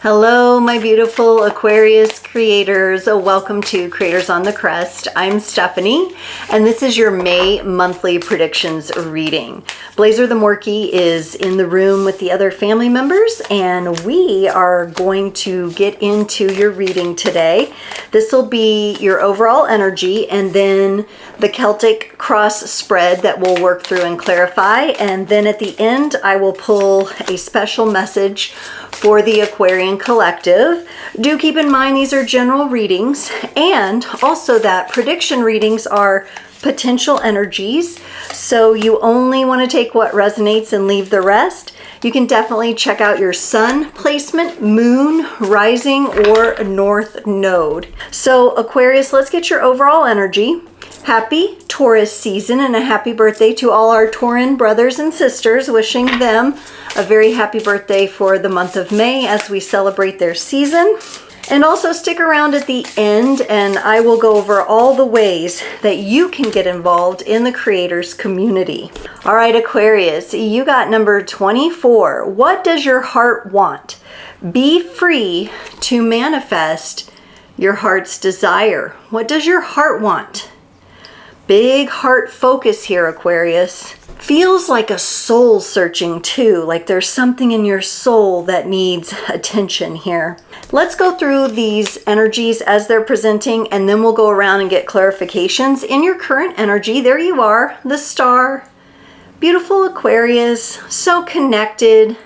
Hello, my beautiful Aquarius creators. Welcome to Creators on the Crest. I'm Stephanie, and this is your May monthly predictions reading. Blazer the Morkie is in the room with the other family members, and we are going to get into your reading today. This will be your overall energy, and then the Celtic cross spread that we'll work through and clarify. And then at the end, I will pull a special message for the Aquarian collective. Do keep in mind these are general readings, and also that prediction readings are potential energies, so you only want to take what resonates and leave the rest. You can definitely check out your sun placement, moon, rising, or north node. So Aquarius, let's get your overall energy. Happy Taurus season, and a happy birthday to all our Tauran brothers and sisters. Wishing them a very happy birthday for the month of May as we celebrate their season. And also stick around at the end, and I will go over all the ways that you can get involved in the creators community. All right, Aquarius, you got number 24. What does your heart want? Be free to manifest your heart's desire. What does your heart want? Big heart focus here, Aquarius. Feels like a soul searching too, like there's something in your soul that needs attention here. Let's go through these energies as they're presenting, and then we'll go around and get clarifications. In your current energy, there you are, the star. Beautiful Aquarius, so connected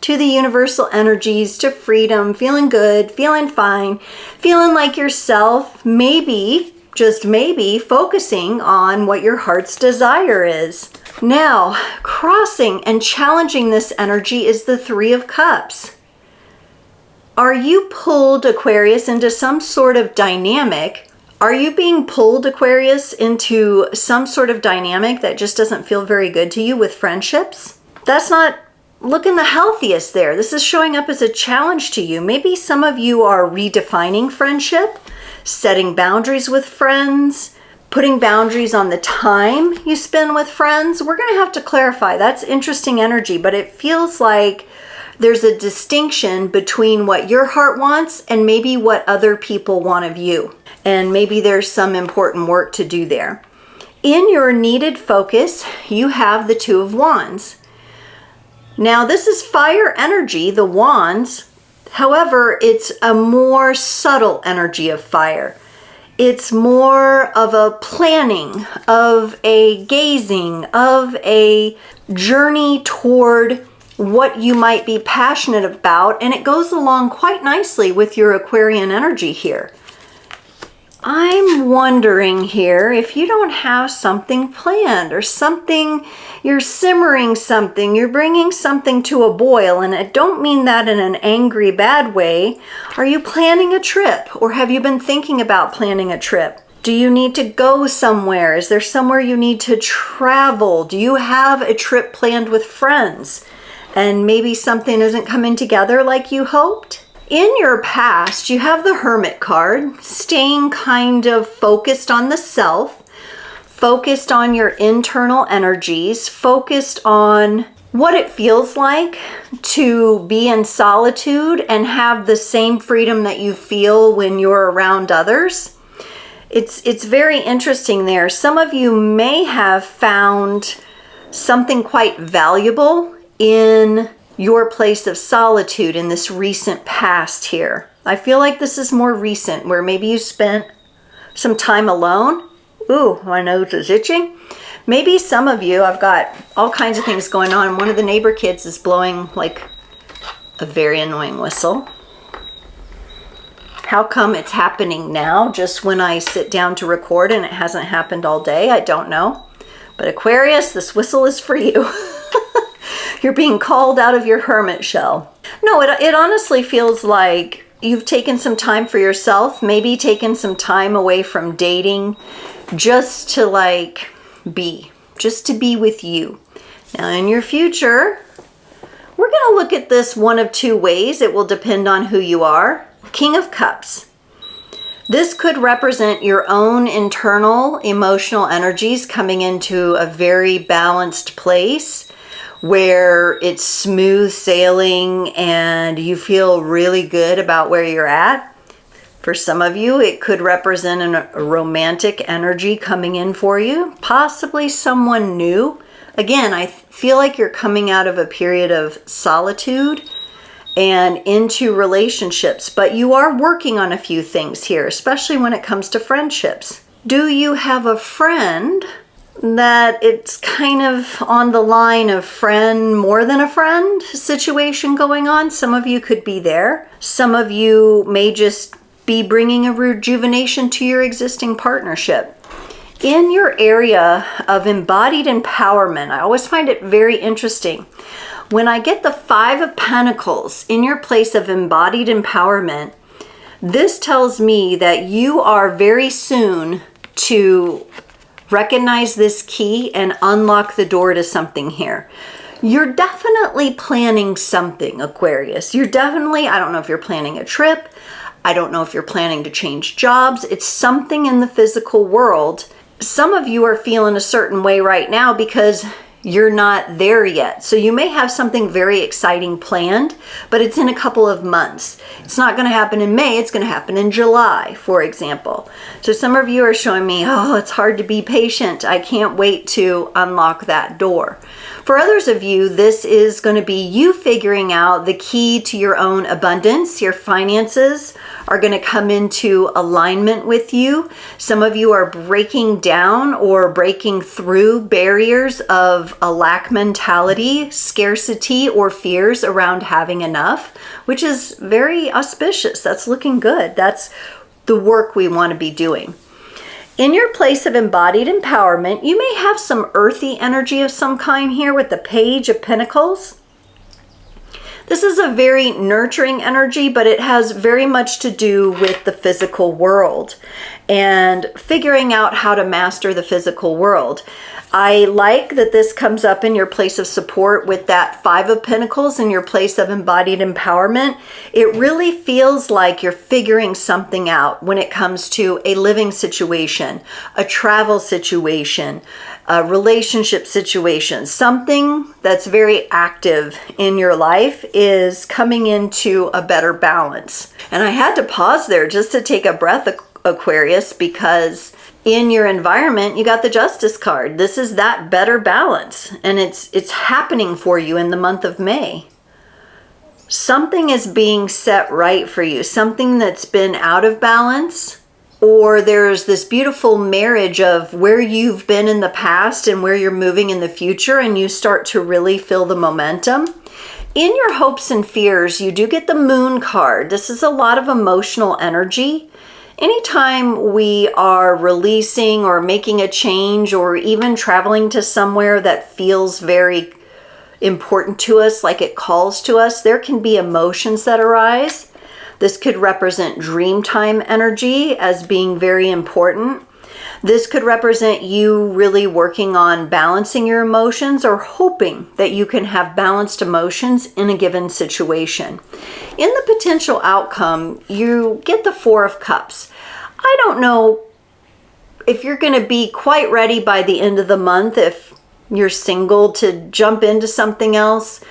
to the universal energies, to freedom, feeling good, feeling fine, feeling like yourself, maybe, just maybe, focusing on what your heart's desire is. Now, crossing and challenging this energy is the Three of Cups. Are you pulled, Aquarius, into some sort of dynamic? Are you being pulled, Aquarius, into some sort of dynamic that just doesn't feel very good to you with friendships? That's not looking the healthiest there. This is showing up as a challenge to you. Maybe some of you are redefining friendship, setting boundaries with friends, putting boundaries on the time you spend with friends. We're going to have to clarify. That's interesting energy, but it feels like there's a distinction between what your heart wants and maybe what other people want of you. And maybe there's some important work to do there. In your needed focus, you have the Two of Wands. Now, this is fire energy, the wands. However, it's a more subtle energy of fire. It's more of a planning, of a gazing, of a journey toward what you might be passionate about, and it goes along quite nicely with your Aquarian energy here. I'm wondering here if you don't have something planned or something, you're simmering something, you're bringing something to a boil, and I don't mean that in an angry, bad way. Are you planning a trip, or have you been thinking about planning a trip? Do you need to go somewhere? Is there somewhere you need to travel? Do you have a trip planned with friends and maybe something isn't coming together like you hoped? In your past, you have the Hermit card, staying kind of focused on the self, focused on your internal energies, focused on what it feels like to be in solitude and have the same freedom that you feel when you're around others. It's very interesting there. Some of you may have found something quite valuable in your place of solitude in this recent past here. I feel like this is more recent, where maybe you spent some time alone. Ooh, my nose is itching. Maybe some of you, I've got all kinds of things going on. One of the neighbor kids is blowing like a very annoying whistle. How come it's happening now, just when I sit down to record, and it hasn't happened all day? I don't know. But Aquarius, this whistle is for you. You're being called out of your hermit shell. No, it honestly feels like you've taken some time for yourself, maybe taken some time away from dating, just to just to be with you. Now in your future, we're gonna look at this one of two ways. It will depend on who you are. King of Cups. This could represent your own internal emotional energies coming into a very balanced place, where it's smooth sailing and you feel really good about where you're at. For some of you, it could represent a romantic energy coming in for you, possibly someone new. Again, I feel like you're coming out of a period of solitude and into relationships, but you are working on a few things here, especially when it comes to friendships. Do you have a friend that it's kind of on the line of friend more than a friend situation going on? Some of you could be there. Some of you may just be bringing a rejuvenation to your existing partnership. In your area of embodied empowerment, I always find it very interesting. When I get the 5 of Pentacles in your place of embodied empowerment, this tells me that you are very soon to recognize this key and unlock the door to something here. You're definitely planning something, Aquarius. You're definitely, I don't know if you're planning a trip. I don't know if you're planning to change jobs. It's something in the physical world. Some of you are feeling a certain way right now because you're not there yet. So you may have something very exciting planned, but it's in a couple of months. It's not going to happen in May. It's going to happen in July, for example. So some of you are showing me, oh, it's hard to be patient. I can't wait to unlock that door. For others of you, this is going to be you figuring out the key to your own abundance. Your finances are going to come into alignment with you. Some of you are breaking down or breaking through barriers of a lack mentality, scarcity, or fears around having enough, which is very auspicious. That's looking good. That's the work we want to be doing. In your place of embodied empowerment, you may have some earthy energy of some kind here with the Page of Pentacles. This is a very nurturing energy, but it has very much to do with the physical world and figuring out how to master the physical world. I like that this comes up in your place of support with that 5 of Pentacles in your place of embodied empowerment. It really feels like you're figuring something out when it comes to a living situation, a travel situation, a relationship situation. Something that's very active in your life is coming into a better balance. And I had to pause there just to take a breath, Aquarius, because in your environment, you got the Justice card. This is that better balance, and it's happening for you in the month of May. Something is being set right for you, something that's been out of balance, or there's this beautiful marriage of where you've been in the past and where you're moving in the future, and you start to really feel the momentum. In your hopes and fears, you do get the Moon card. This is a lot of emotional energy. Anytime we are releasing or making a change or even traveling to somewhere that feels very important to us, like it calls to us, there can be emotions that arise. This could represent dream time energy as being very important. This could represent you really working on balancing your emotions or hoping that you can have balanced emotions in a given situation. In the potential outcome, you get the 4 of Cups. I don't know if you're going to be quite ready by the end of the month if you're single to jump into something else.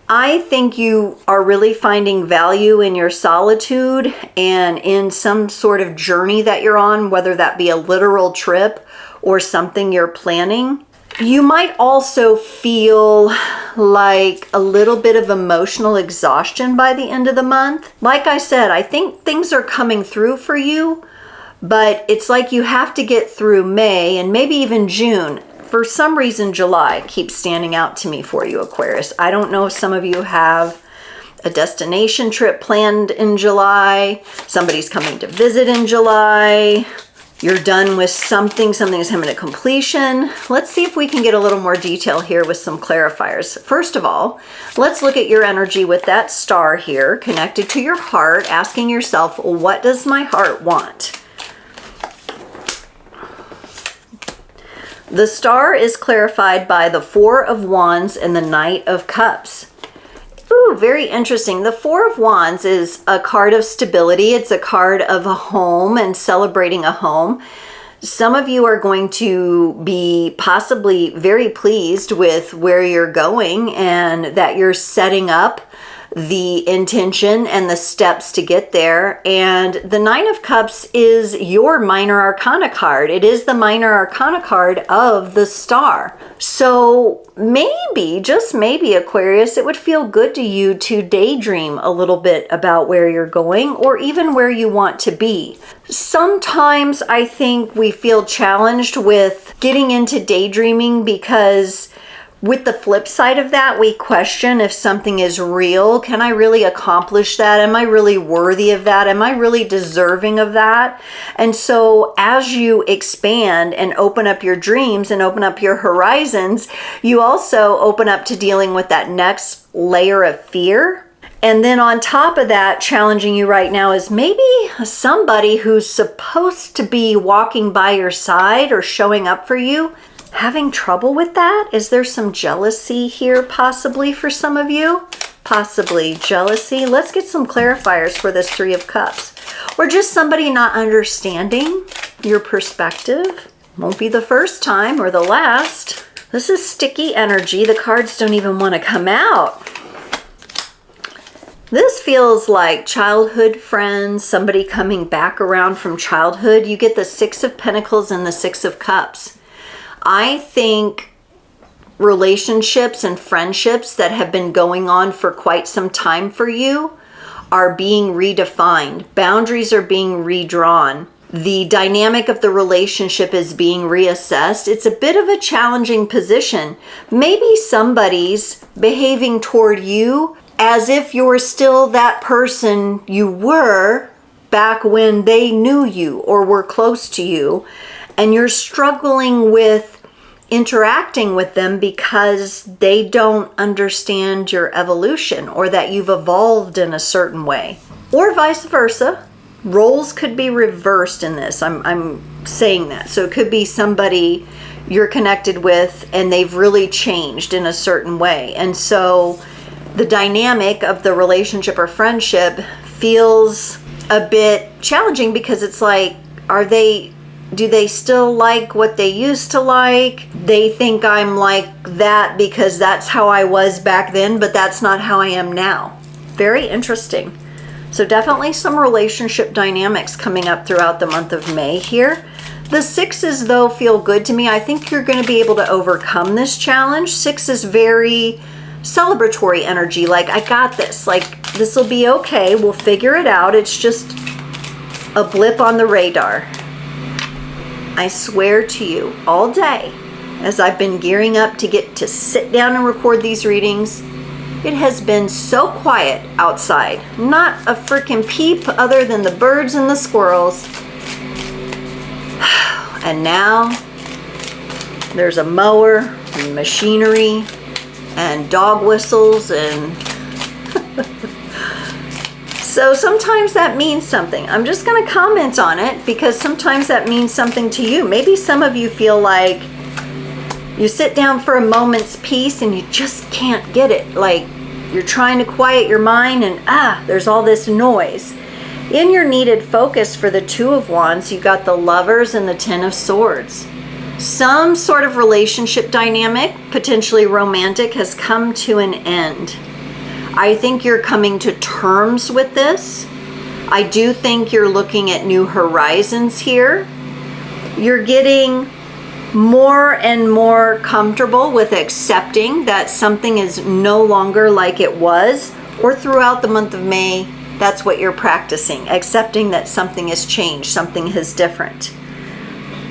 I think you are really finding value in your solitude and in some sort of journey that you're on, whether that be a literal trip or something you're planning. You might also feel like a little bit of emotional exhaustion by the end of the month. Like I said, I think things are coming through for you, but it's like you have to get through May and maybe even June. For some reason, July keeps standing out to me for you, Aquarius. I don't know if some of you have a destination trip planned in July. Somebody's coming to visit in July. You're done with something. Something is coming to completion. Let's see if we can get a little more detail here with some clarifiers. First of all, let's look at your energy with that star here connected to your heart, asking yourself, what does my heart want? The star is clarified by the 4 of Wands and the Knight of Cups. Ooh, very interesting. The 4 of Wands is a card of stability. It's a card of a home and celebrating a home. Some of you are going to be possibly very pleased with where you're going and that you're setting up the intention and the steps to get there. And the Nine of Cups is your minor arcana card. It is the minor arcana card of the star. So maybe, just maybe, Aquarius, it would feel good to you to daydream a little bit about where you're going or even where you want to be. Sometimes I think we feel challenged with getting into daydreaming because with the flip side of that, we question if something is real. Can I really accomplish that? Am I really worthy of that? Am I really deserving of that? And so as you expand and open up your dreams and open up your horizons, you also open up to dealing with that next layer of fear. And then on top of that, challenging you right now is maybe somebody who's supposed to be walking by your side or showing up for you having trouble with that. Is there some jealousy here possibly for some of you? Possibly jealousy. Let's get some clarifiers for this Three of Cups. Or just somebody not understanding your perspective. Won't be the first time or the last. This is sticky energy. The cards don't even want to come out. This feels like childhood friends, somebody coming back around from childhood. You get the Six of Pentacles and the Six of Cups. I think relationships and friendships that have been going on for quite some time for you are being redefined. Boundaries are being redrawn. The dynamic of the relationship is being reassessed. It's a bit of a challenging position. Maybe somebody's behaving toward you as if you're still that person you were back when they knew you or were close to you. And you're struggling with interacting with them because they don't understand your evolution or that you've evolved in a certain way. Or vice versa. Roles could be reversed in this. I'm saying that. So it could be somebody you're connected with and they've really changed in a certain way. And so the dynamic of the relationship or friendship feels a bit challenging because it's like, do they still like what they used to like? They think I'm like that because that's how I was back then, but that's not how I am now. Very interesting. So definitely some relationship dynamics coming up throughout the month of May here. The sixes, though, feel good to me. I think you're going to be able to overcome this challenge. Six is very celebratory energy. Like, I got this. Like, this will be okay. We'll figure it out. It's just a blip on the radar. I swear to you, all day, as I've been gearing up to get to sit down and record these readings, it has been so quiet outside. Not a freaking peep other than the birds and the squirrels. And now there's a mower and machinery and dog whistles and so sometimes that means something. I'm just going to comment on it because sometimes that means something to you. Maybe some of you feel like you sit down for a moment's peace and you just can't get it. Like you're trying to quiet your mind and there's all this noise. In your needed focus for the Two of Wands, you got the Lovers and the Ten of Swords. Some sort of relationship dynamic, potentially romantic, has come to an end. I think you're coming to terms with this. I do think you're looking at new horizons here. You're getting more and more comfortable with accepting that something is no longer like it was, or throughout the month of May, that's what you're practicing, accepting that something has changed, something is different.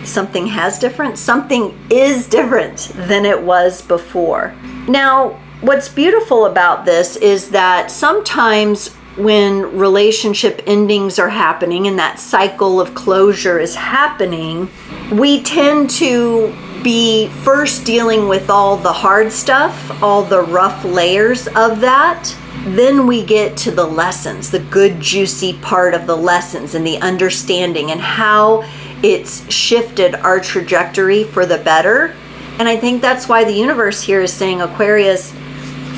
Something has different, something is different than it was before. Now, what's beautiful about this is that sometimes when relationship endings are happening and that cycle of closure is happening, we tend to be first dealing with all the hard stuff, all the rough layers of that. Then we get to the lessons, the good, juicy part of the lessons and the understanding and how it's shifted our trajectory for the better. And I think that's why the universe here is saying, Aquarius,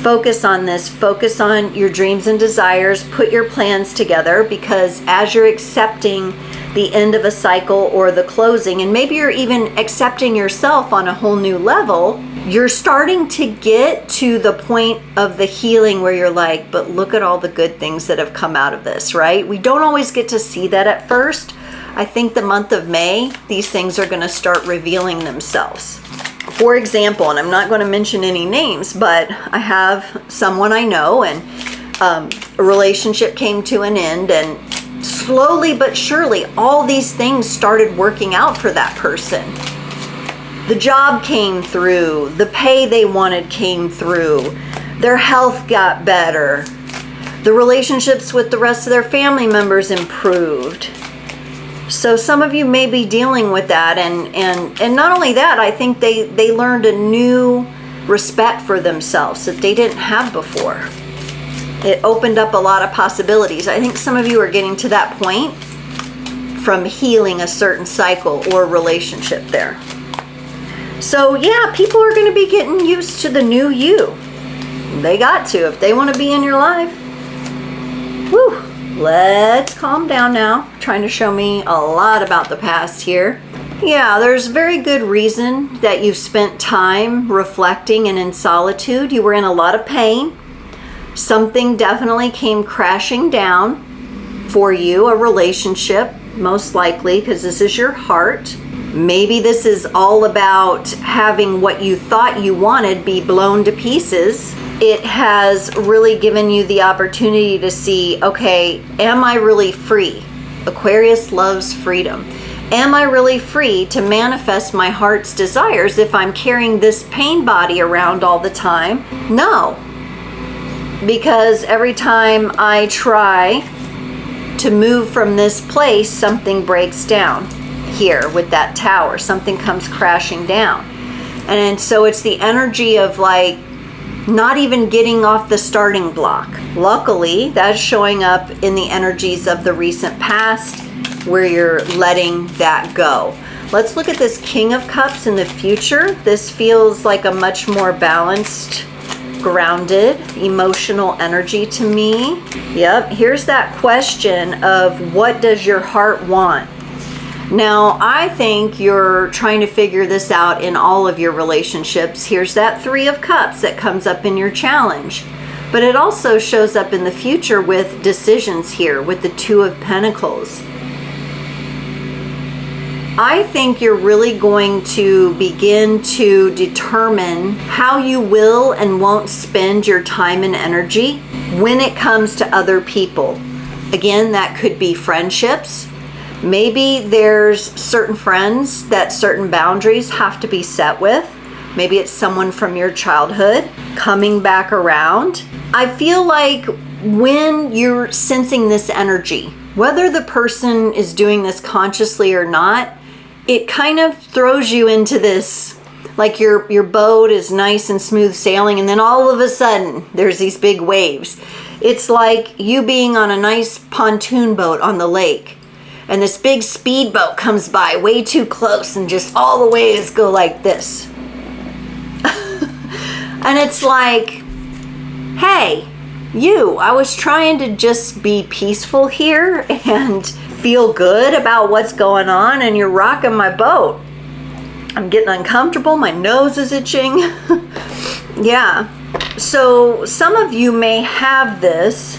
Focus on this. Focus on your dreams and desires. Put your plans together, because as you're accepting the end of a cycle or the closing, and maybe you're even accepting yourself on a whole new level, you're starting to get to the point of the healing where you're like, but look at all the good things that have come out of this, right? We don't always get to see that at first. I think the month of May, these things are going to start revealing themselves. For example, and I'm not going to mention any names, but I have someone I know, and a relationship came to an end, and slowly but surely all these things started working out for that person. The job came through, the pay they wanted came through, their health got better, the relationships with the rest of their family members improved. So some of you may be dealing with that, and not only that, I think they learned a new respect for themselves that they didn't have before. It opened up a lot of possibilities. I think some of you are getting to that point from healing a certain cycle or relationship there. So yeah, people are going to be getting used to the new you. They got to, if they want to be in your life. Whew. Let's calm down now. Trying to show me a lot about the past here. Yeah, there's very good reason that you've spent time reflecting and in solitude. You were in a lot of pain. Something definitely came crashing down for you, a relationship, most likely, because this is your heart. Maybe this is all about having what you thought you wanted be blown to pieces. It has really given you the opportunity to see, okay, am I really free? Aquarius loves freedom. Am I really free to manifest my heart's desires if I'm carrying this pain body around all the time? No. Because every time I try to move from this place, something breaks down. Here with that tower, something comes crashing down. And so it's the energy of like not even getting off the starting block. Luckily, that's showing up in the energies of the recent past where you're letting that go. Let's look at this King of Cups in the future. This feels like a much more balanced, grounded, emotional energy to me. Yep, here's that question of what does your heart want? Now, I think you're trying to figure this out in all of your relationships. Here's that Three of Cups that comes up in your challenge. But it also shows up in the future with decisions here, with the Two of Pentacles. I think you're really going to begin to determine how you will and won't spend your time and energy when it comes to other people. Again, that could be friendships. Maybe there's certain friends that certain boundaries have to be set with. Maybe it's someone from your childhood coming back around. I feel like when you're sensing this energy, whether the person is doing this consciously or not, it kind of throws you into this, like your boat is nice and smooth sailing, and then all of a sudden there's these big waves. It's like you being on a nice pontoon boat on the lake, and this big speedboat comes by way too close and just all the waves go like this. And it's like, hey, I was trying to just be peaceful here and feel good about what's going on, and you're rocking my boat. I'm getting uncomfortable. My nose is itching. Yeah. So some of you may have this.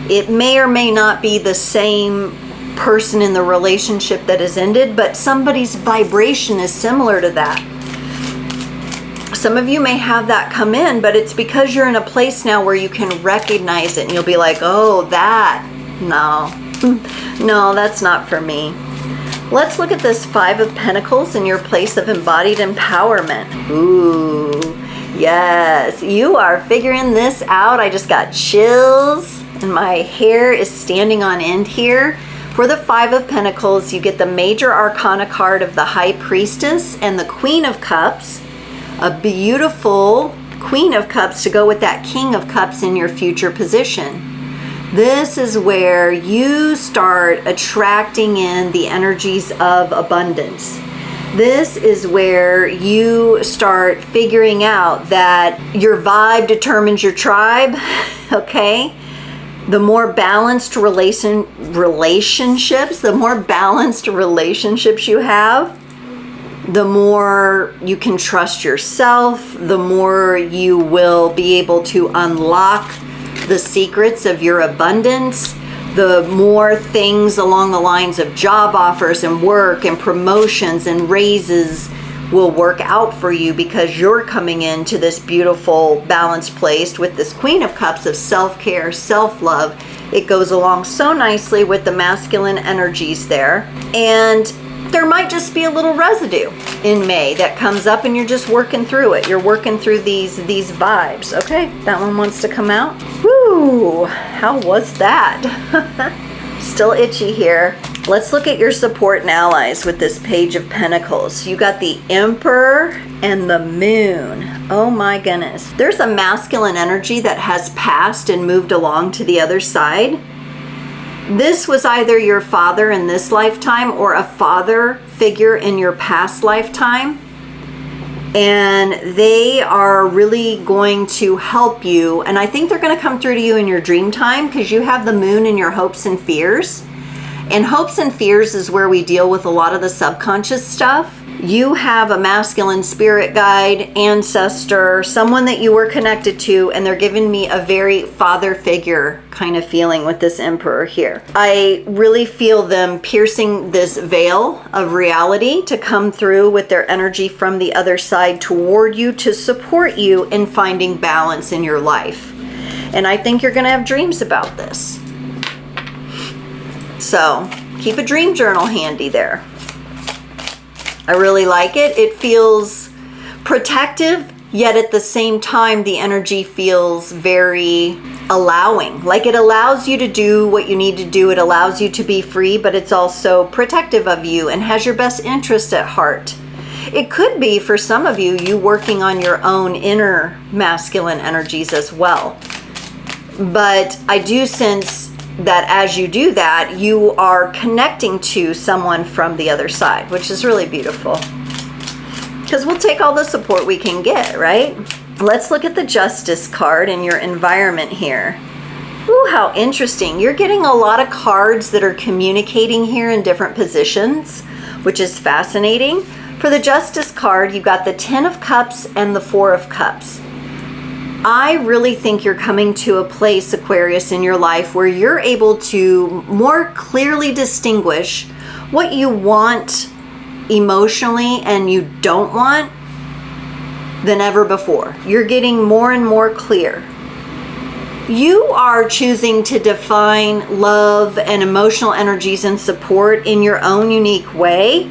It may or may not be the same person in the relationship that has ended, but somebody's vibration is similar to that. Some of you may have that come in, but it's because you're in a place now where you can recognize it and you'll be like, oh, that, no, that's not for me. Let's look at this Five of Pentacles in your place of embodied empowerment. Ooh, yes, you are figuring this out. I just got chills and my hair is standing on end here. For the Five of Pentacles, you get the Major Arcana card of the High Priestess and the Queen of Cups, a beautiful Queen of Cups to go with that King of Cups in your future position. This is where you start attracting in the energies of abundance. This is where you start figuring out that your vibe determines your tribe, okay? The more balanced relationships, the more balanced relationships you have, the more you can trust yourself, the more you will be able to unlock the secrets of your abundance, the more things along the lines of job offers and work and promotions and raises will work out for you, because you're coming into this beautiful balanced place with this Queen of Cups of self-care, self-love. It goes along so nicely with the masculine energies there. And there might just be a little residue in May that comes up, and you're just working through it. You're working through these vibes. Okay, that one wants to come out. Woo, how was that? Still itchy here. Let's look at your support and allies with this Page of Pentacles. You got the Emperor and the Moon. Oh my goodness. There's a masculine energy that has passed and moved along to the other side. This was either your father in this lifetime or a father figure in your past lifetime. And they are really going to help you. And I think they're going to come through to you in your dream time, because you have the Moon in your hopes and fears. And hopes and fears is where we deal with a lot of the subconscious stuff. You have a masculine spirit guide, ancestor, someone that you were connected to, and they're giving me a very father figure kind of feeling with this Emperor here. I really feel them piercing this veil of reality to come through with their energy from the other side toward you to support you in finding balance in your life. And I think you're going to have dreams about this. So keep a dream journal handy there. I really like it. It feels protective, yet at the same time, the energy feels very allowing. Like it allows you to do what you need to do. It allows you to be free, but it's also protective of you and has your best interest at heart. It could be, for some of you, you working on your own inner masculine energies as well. But I do sense that as you do that, you are connecting to someone from the other side, which is really beautiful. Because we'll take all the support we can get, right? Let's look at the Justice card in your environment here. Ooh, how interesting. You're getting a lot of cards that are communicating here in different positions, which is fascinating. For the Justice card, you've got the 10 of Cups and the 4 of Cups. I really think you're coming to a place, Aquarius, in your life where you're able to more clearly distinguish what you want emotionally and you don't want than ever before. You're getting more and more clear. You are choosing to define love and emotional energies and support in your own unique way.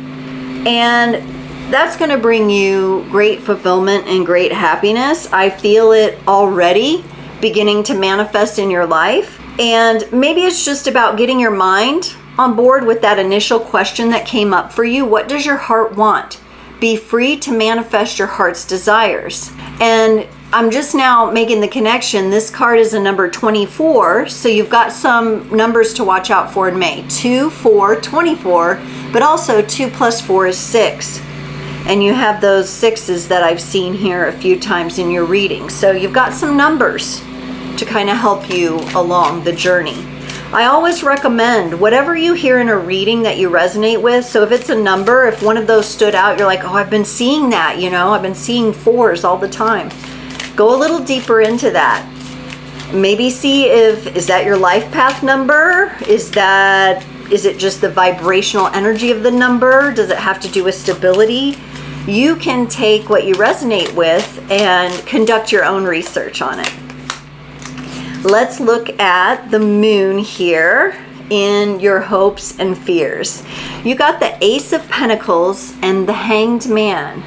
And that's going to bring you great fulfillment and great happiness. I feel it already beginning to manifest in your life. And maybe it's just about getting your mind on board with that initial question that came up for you. What does your heart want? Be free to manifest your heart's desires. And I'm just now making the connection. This card is a number 24. So you've got some numbers to watch out for in May. 2, 4, 24, but also 2 plus 4 is 6. And you have those 6s that I've seen here a few times in your reading. So you've got some numbers to kind of help you along the journey. I always recommend whatever you hear in a reading that you resonate with. So if it's a number, if one of those stood out, you're like, oh, I've been seeing that, you know, I've been seeing 4s all the time. Go a little deeper into that. Maybe see is that your life path number? Is it just the vibrational energy of the number? Does it have to do with stability? You can take what you resonate with and conduct your own research on it. Let's look at the Moon here in your hopes and fears. You got the Ace of Pentacles and the Hanged Man.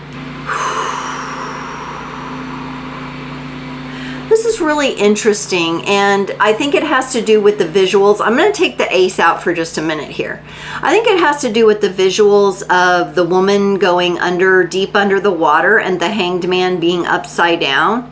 This is really interesting, and I think it has to do with the visuals. I'm going to take the Ace out for just a minute here. I think it has to do with the visuals of the woman going deep under the water and the Hanged Man being upside down.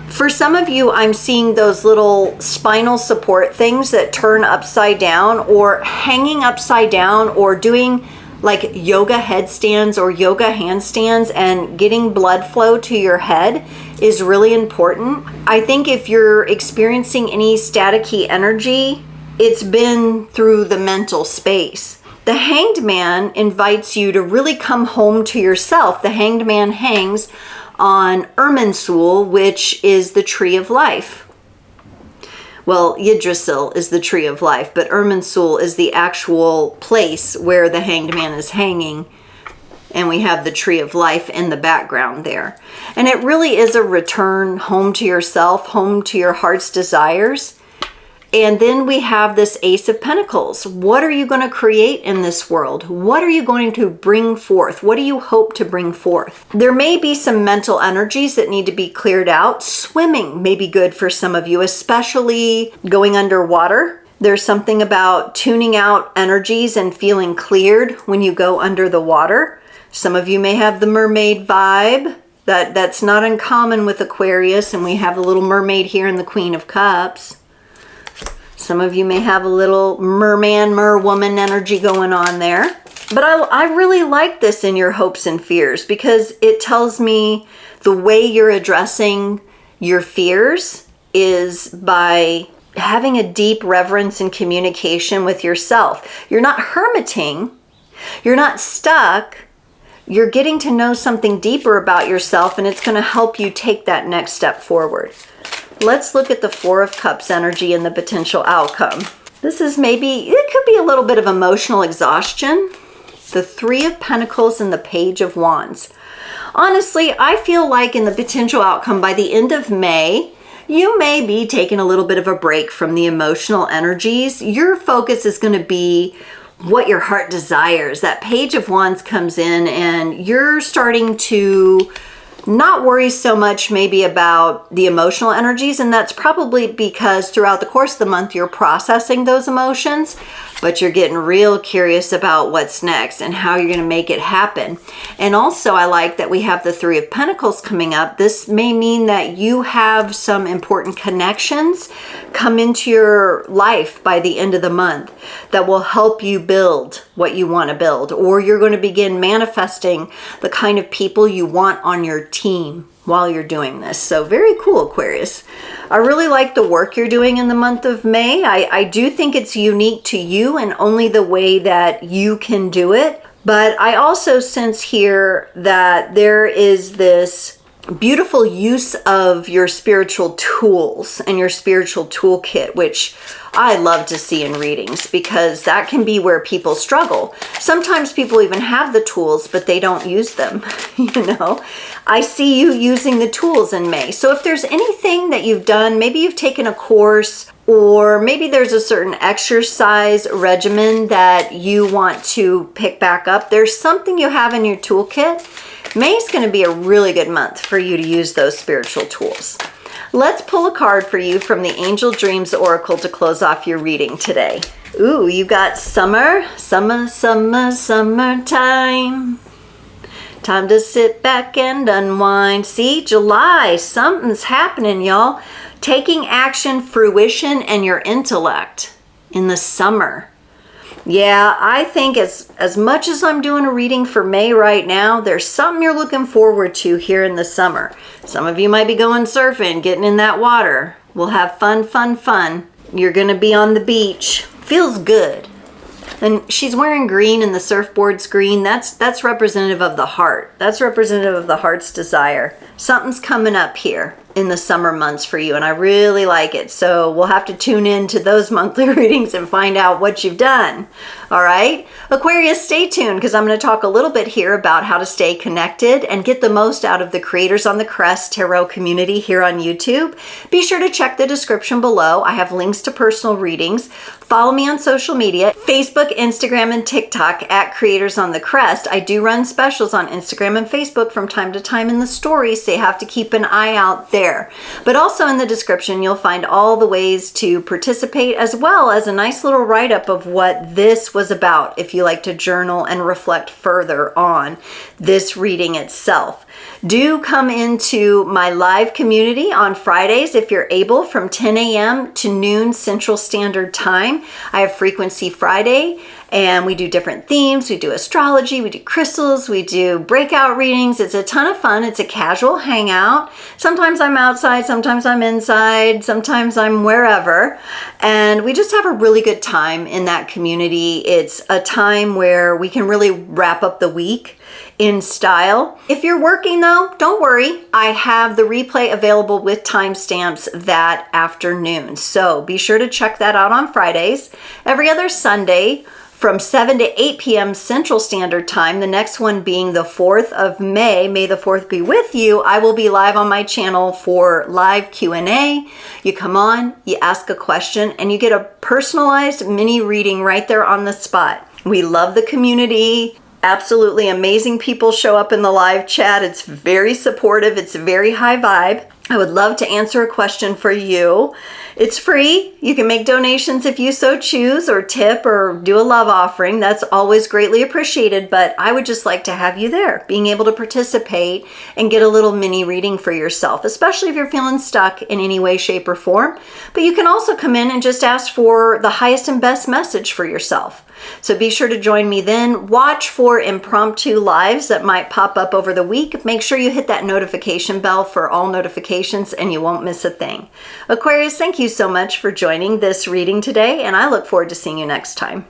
For some of you, I'm seeing those little spinal support things that turn upside down or hanging upside down or doing like yoga headstands or yoga handstands, and getting blood flow to your head is really important. I think if you're experiencing any staticky energy, it's been through the mental space. The Hanged Man invites you to really come home to yourself. The Hanged Man hangs on Irminsul, which is the tree of life. Well, Yggdrasil is the tree of life, but Irminsul is the actual place where the Hanged Man is hanging. And we have the tree of life in the background there. And it really is a return home to yourself, home to your heart's desires. And then we have this Ace of Pentacles. What are you going to create in this world? What are you going to bring forth? What do you hope to bring forth? There may be some mental energies that need to be cleared out. Swimming may be good for some of you, especially going underwater. There's something about tuning out energies and feeling cleared when you go under the water. Some of you may have the mermaid vibe. That's not uncommon with Aquarius, and we have the little mermaid here and the Queen of Cups. Some of you may have a little merman, merwoman energy going on there. But I really like this in your hopes and fears, because it tells me the way you're addressing your fears is by having a deep reverence and communication with yourself. You're not hermiting. You're not stuck. You're getting to know something deeper about yourself, and it's going to help you take that next step forward. Let's look at the Four of Cups energy and the potential outcome. This is it could be a little bit of emotional exhaustion. The Three of Pentacles and the Page of Wands. Honestly, I feel like in the potential outcome by the end of May, you may be taking a little bit of a break from the emotional energies. Your focus is going to be what your heart desires. That Page of Wands comes in and you're starting to not worry so much maybe about the emotional energies, and that's probably because throughout the course of the month you're processing those emotions, but you're getting real curious about what's next and how you're going to make it happen. And also I like that we have the Three of Pentacles coming up. This may mean that you have some important connections come into your life by the end of the month that will help you build what you want to build, or you're going to begin manifesting the kind of people you want on your team while you're doing this. So very cool, Aquarius. I really like the work you're doing in the month of May. I do think it's unique to you and only the way that you can do it. But I also sense here that there is this beautiful use of your spiritual tools and your spiritual toolkit, which I love to see in readings, because that can be where people struggle. Sometimes people even have the tools, but they don't use them. I see you using the tools in May. So if there's anything that you've done, maybe you've taken a course, or maybe there's a certain exercise regimen that you want to pick back up, there's something you have in your toolkit. May is going to be a really good month for you to use those spiritual tools. Let's pull a card for you from the Angel Dreams Oracle to close off your reading today. Ooh, you got summer, summer, summer, summertime. Time to sit back and unwind. See, July, something's happening, y'all. Taking action, fruition, and your intellect in the summer. Yeah, I think as much as I'm doing a reading for May right now, there's something you're looking forward to here in the summer. Some of you might be going surfing, getting in that water. We'll have fun, fun, fun. You're going to be on the beach. Feels good. And she's wearing green and the surfboard's green. That's representative of the heart. That's representative of the heart's desire. Something's coming up here in the summer months for you, and I really like it. So we'll have to tune in to those monthly readings and find out what you've done. All right, Aquarius, stay tuned, because I'm going to talk a little bit here about how to stay connected and get the most out of the Creators on the Crest Tarot community here on YouTube. Be sure to check the description below. I have links to personal readings. Follow me on social media, Facebook, Instagram, and TikTok at Creators on the Crest. I do run specials on Instagram and Facebook from time to time in the stories, so you have to keep an eye out there. But also in the description, you'll find all the ways to participate, as well as a nice little write-up of what this was about if you like to journal and reflect further on this reading itself. Do come into my live community on Fridays if you're able, from 10 a.m. to noon Central Standard Time. I have Frequency Friday, and we do different themes. We do astrology, we do crystals, we do breakout readings. It's a ton of fun. It's a casual hangout. Sometimes I'm outside, sometimes I'm inside, sometimes I'm wherever. And we just have a really good time in that community. It's a time where we can really wrap up the week in style. If you're working though, don't worry. I have the replay available with timestamps that afternoon. So be sure to check that out on Fridays. Every other Sunday from 7 to 8 p.m. Central Standard Time, the next one being the 4th of May, May the 4th be with you, I will be live on my channel for live Q&A. You come on, you ask a question, and you get a personalized mini reading right there on the spot. We love the community. Absolutely amazing people show up in the live chat. It's very supportive. It's very high vibe. I would love to answer a question for you. It's free. You can make donations if you so choose, or tip, or do a love offering. That's always greatly appreciated, but I would just like to have you there, being able to participate and get a little mini reading for yourself, especially if you're feeling stuck in any way, shape, or form. But you can also come in and just ask for the highest and best message for yourself. So be sure to join me then. Watch for impromptu lives that might pop up over the week. Make sure you hit that notification bell for all notifications and you won't miss a thing. Aquarius, thank you so much for joining this reading today, and I look forward to seeing you next time.